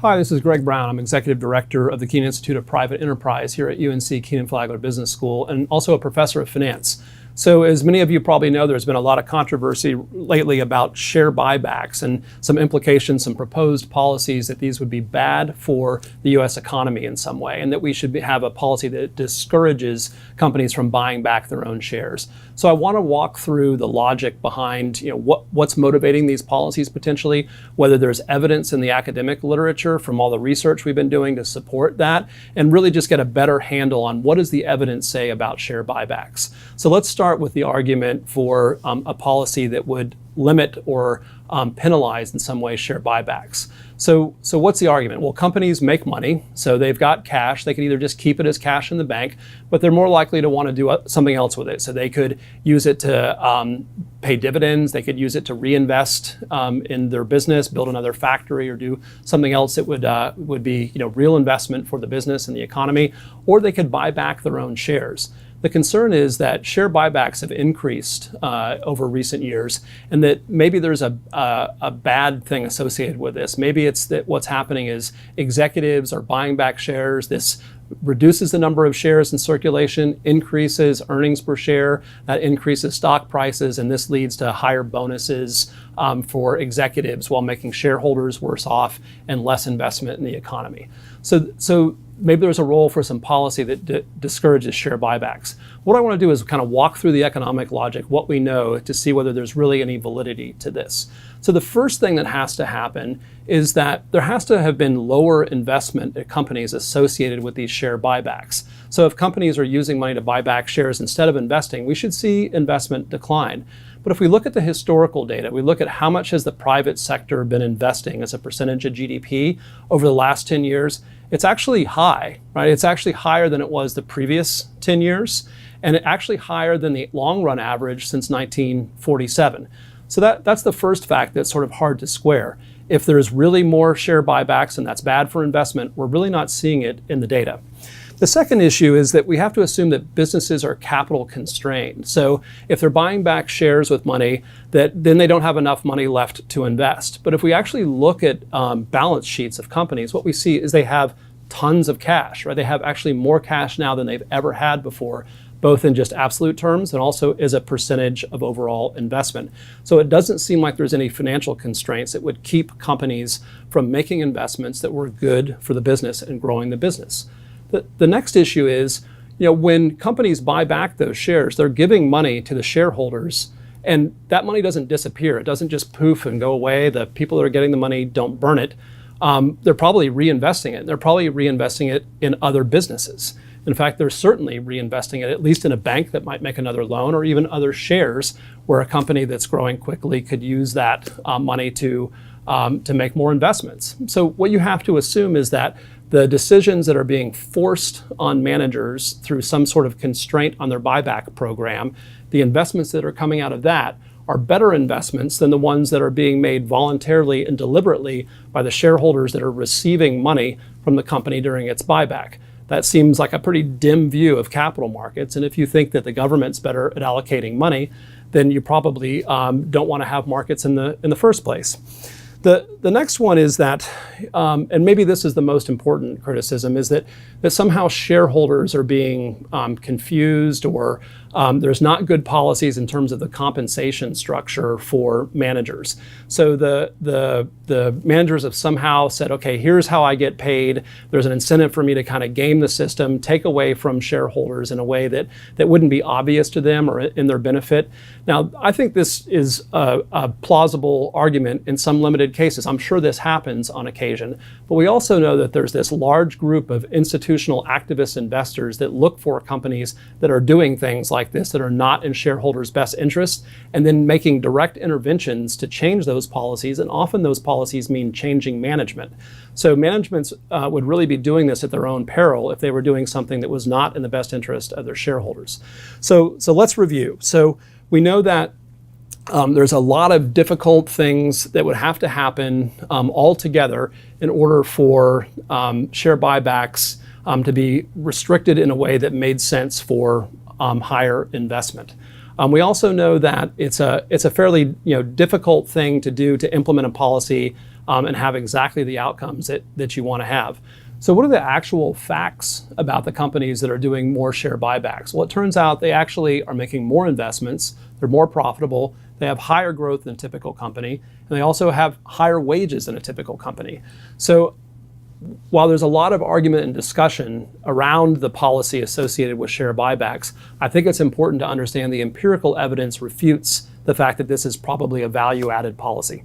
Hi, this is Greg Brown. I'm Executive Director of the Kenan Institute of Private Enterprise here at UNC Kenan-Flagler Business School and also a professor of finance. So as many of you probably know, there's been a lot of controversy lately about share buybacks and some implications, some proposed policies that these would be bad for the U.S. economy in some way, and that we should have a policy that discourages companies from buying back their own shares. So I want to walk through the logic behind what's motivating these policies potentially, whether there's evidence in the academic literature from all the research we've been doing to support that, and really just get a better handle on what does the evidence say about share buybacks. So let's start with the argument for a policy that would limit or penalize in some way share buybacks. So what's the argument? Well, companies make money, so they've got cash. They can either just keep it as cash in the bank, but they're more likely to want to do something else with it. So they could use it to pay dividends. They could use it to reinvest in their business, build another factory, or do something else that would be real investment for the business and the economy. Or they could buy back their own shares. The concern is that share buybacks have increased over recent years, and that maybe there's a bad thing associated with this. Maybe it's that what's happening is executives are buying back shares. This reduces the number of shares in circulation, increases earnings per share, that increases stock prices, and this leads to higher bonuses for executives while making shareholders worse off and less investment in the economy. So maybe there's a role for some policy that discourages share buybacks. What I want to do is kind of walk through the economic logic, what we know, to see whether there's really any validity to this. So the first thing that has to happen is that there has to have been lower investment at companies associated with these share buybacks. So if companies are using money to buy back shares instead of investing, we should see investment decline. But if we look at the historical data, we look at how much has the private sector been investing as a percentage of GDP over the last 10 years, it's actually high, right? It's actually higher than it was the previous 10 years, and actually higher than the long run average since 1947. So that's the first fact that's sort of hard to square. If there's really more share buybacks and that's bad for investment, we're really not seeing it in the data. The second issue is that we have to assume that businesses are capital constrained. So if they're buying back shares with money, then they don't have enough money left to invest. But if we actually look at balance sheets of companies, what we see is they have tons of cash, right? They have actually more cash now than they've ever had before, both in just absolute terms and also as a percentage of overall investment. So it doesn't seem like there's any financial constraints that would keep companies from making investments that were good for the business and growing the business. The next issue is, when companies buy back those shares, they're giving money to the shareholders, and that money doesn't disappear. It doesn't just poof and go away. The people that are getting the money don't burn it. They're probably reinvesting it. They're probably reinvesting it in other businesses. In fact, they're certainly reinvesting it, at least in a bank that might make another loan, or even other shares where a company that's growing quickly could use that money to make more investments. So what you have to assume is that the decisions that are being forced on managers through some sort of constraint on their buyback program, the investments that are coming out of that are better investments than the ones that are being made voluntarily and deliberately by the shareholders that are receiving money from the company during its buyback. That seems like a pretty dim view of capital markets. And if you think that the government's better at allocating money, then you probably don't want to have markets in the first place. The next one is that, and maybe this is the most important criticism, is that somehow shareholders are being confused, or there's not good policies in terms of the compensation structure for managers. So the managers have somehow said, okay, here's how I get paid. There's an incentive for me to kind of game the system, take away from shareholders in a way that wouldn't be obvious to them or in their benefit. Now, I think this is a plausible argument in some limited cases. I'm sure this happens on occasion, but we also know that there's this large group of institutional activist investors that look for companies that are doing things like this that are not in shareholders' best interest, and then making direct interventions to change those policies, and often those policies mean changing management. So managements would really be doing this at their own peril if they were doing something that was not in the best interest of their shareholders. So let's review. So we know that there's a lot of difficult things that would have to happen all together in order for share buybacks to be restricted in a way that made sense for higher investment. We also know that it's a fairly difficult thing to do to implement a policy and have exactly the outcomes that you want to have. So what are the actual facts about the companies that are doing more share buybacks? Well, it turns out they actually are making more investments, they're more profitable, they have higher growth than a typical company, and they also have higher wages than a typical company. So while there's a lot of argument and discussion around the policy associated with share buybacks, I think it's important to understand the empirical evidence refutes the fact that this is probably a value-added policy.